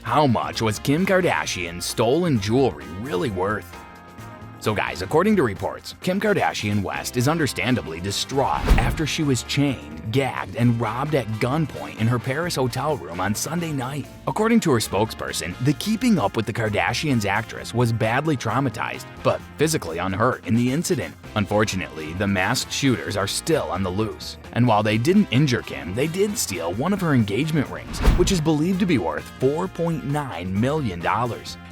How much was Kim Kardashian's stolen jewelry really worth? So guys, according to reports, Kim Kardashian West is understandably distraught after she was chained, gagged, and robbed at gunpoint in her Paris hotel room on Sunday night. According to her spokesperson, the Keeping Up with the Kardashians actress was badly traumatized, but physically unhurt in the incident. Unfortunately, the masked shooters are still on the loose, and while they didn't injure Kim, they did steal one of her engagement rings, which is believed to be worth $4.9 million,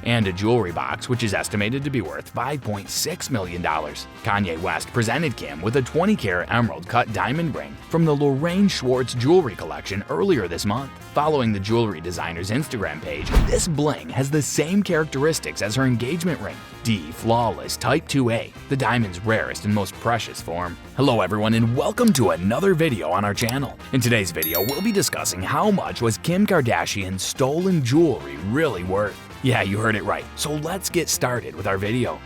and a jewelry box which is estimated to be worth $5.6 million. Kanye West presented Kim with a 20-carat emerald-cut diamond ring from the Lorraine Schwartz jewelry collection earlier this month. Following the jewelry designer's Instagram page, this bling has the same characteristics as her engagement ring: D Flawless Type 2A, the diamond's rarest and most precious form. Hello everyone and welcome to another video on our channel. In today's video, we'll be discussing how much was Kim Kardashian's stolen jewelry really worth. Yeah, you heard it right, so let's get started with our video.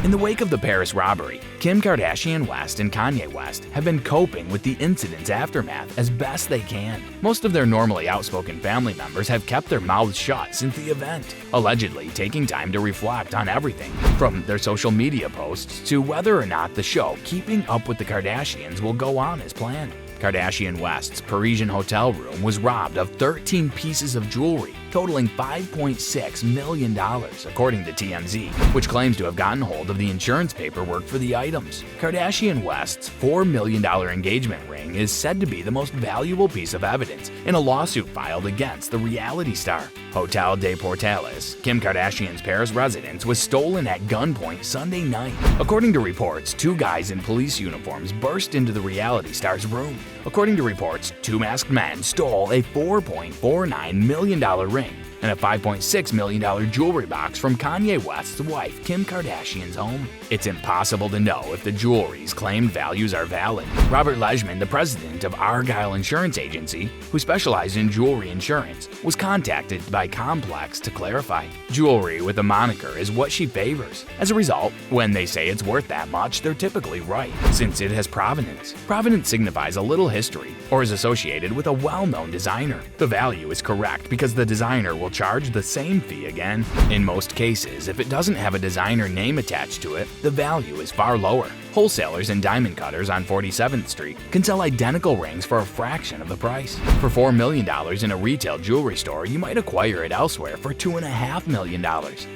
In the wake of the Paris robbery, Kim Kardashian West and Kanye West have been coping with the incident's aftermath as best they can. Most of their normally outspoken family members have kept their mouths shut since the event, allegedly taking time to reflect on everything, from their social media posts to whether or not the show Keeping Up with the Kardashians will go on as planned. Kardashian West's Parisian hotel room was robbed of 13 pieces of jewelry, totaling $5.6 million, according to TMZ, which claims to have gotten hold of the insurance paperwork for the items. Kardashian West's $4 million engagement ring is said to be the most valuable piece of evidence in a lawsuit filed against the reality star. Hotel des Portales, Kim Kardashian's Paris residence, was stolen at gunpoint Sunday night. According to reports, two guys in police uniforms burst into the reality star's room. According to reports, two masked men stole a $4.49 million ring and a $5.6 million jewelry box from Kanye West's wife, Kim Kardashian's home. It's impossible to know if the jewelry's claimed values are valid. Robert Leishman, the president of Argyle Insurance Agency, who specialized in jewelry insurance, was contacted by Complex to clarify. Jewelry with a moniker is what she favors. As a result, when they say it's worth that much, they're typically right, since it has provenance. Provenance signifies a little history or is associated with a well-known designer. The value is correct because the designer will charge the same fee again. In most cases, if it doesn't have a designer name attached to it, the value is far lower. Wholesalers and diamond cutters on 47th Street can sell identical rings for a fraction of the price. For $4 million in a retail jewelry store, you might acquire it elsewhere for $2.5 million.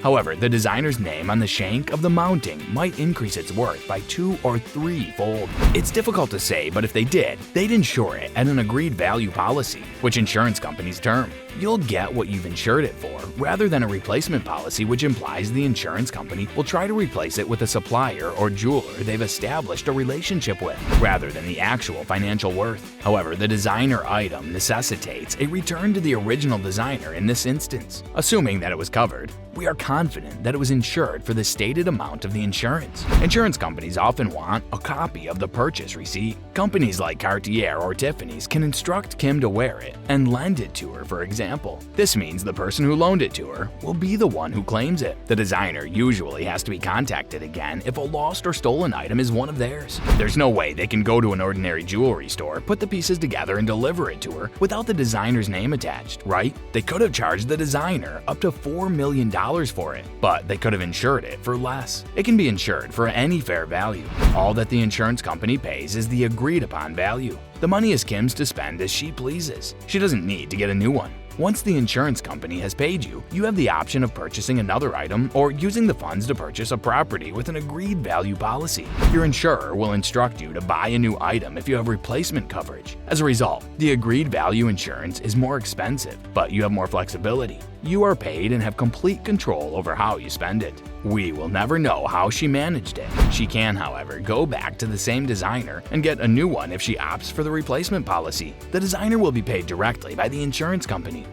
However, the designer's name on the shank of the mounting might increase its worth by 2 or 3-fold. It's difficult to say, but if they did, they'd insure it at an agreed value policy, which insurance companies term. You'll get what you've insured it for, rather than a replacement policy, which implies the insurance company will try to replace it with a supplier or jeweler they've established a relationship with, rather than the actual financial worth. However, the designer item necessitates a return to the original designer in this instance. Assuming that it was covered, we are confident that it was insured for the stated amount of the insurance. Insurance companies often want a copy of the purchase receipt. Companies like Cartier or Tiffany's can instruct Kim to wear it and lend it to her, for example. This means the person who loaned it to her will be the one who claims it. The designer usually has to be contacted again if a lost or stolen item is one of theirs. There's no way they can go to an ordinary jewelry store, put the pieces together, and deliver it to her without the designer's name attached, right? They could have charged the designer up to $4 million for it, but they could have insured it for less. It can be insured for any fair value. All that the insurance company pays is the agreed upon value. The money is Kim's to spend as she pleases. She doesn't need to get a new one. Once the insurance company has paid you, you have the option of purchasing another item or using the funds to purchase a property with an agreed value policy. Your insurer will instruct you to buy a new item if you have replacement coverage. As a result, the agreed value insurance is more expensive, but you have more flexibility. You are paid and have complete control over how you spend it. We will never know how she managed it. She can, however, go back to the same designer and get a new one if she opts for the replacement policy. The designer will be paid directly by the insurance company.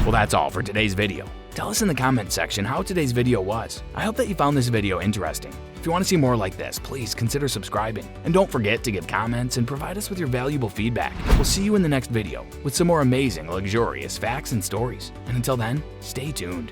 Well, that's all for today's video. Tell us in the comments section how today's video was. I hope that you found this video interesting. If you want to see more like this, please consider subscribing. And don't forget to give comments and provide us with your valuable feedback. We'll see you in the next video with some more amazing, luxurious facts and stories. And until then, stay tuned.